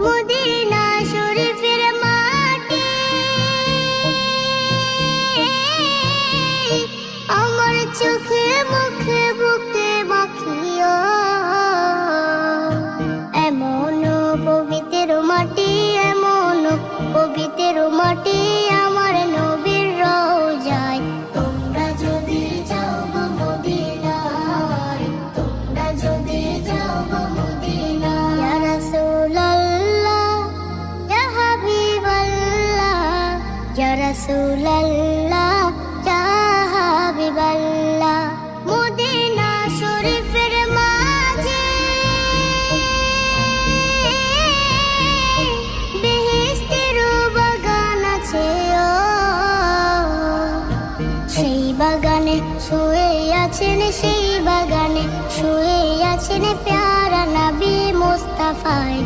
Medina শরীফের মাটি আমার চোখে মুখে বুকে মাখিও, এমন পবিত্র মাটি, এমন পবিত্র মাটি আমার নবীর রওজায়। তোমরা যদি যাও গো মদিনায়, তোমরা যদি যাও গো মদিনায়, ইয়া রাসূলুল্লাহ ইয়া হাবিবাল্লাহ, ইয়া রাসূলুল্লাহ ইয়া হাবিবাল্লাহ। মদিনা শরীফের মাঝে বেহেশতের বাগান আছে, সেই বাগানে শুয়ে আছেন, সেই বাগানে শুয়ে আছেন প্যারা নবী মুস্তাফায়।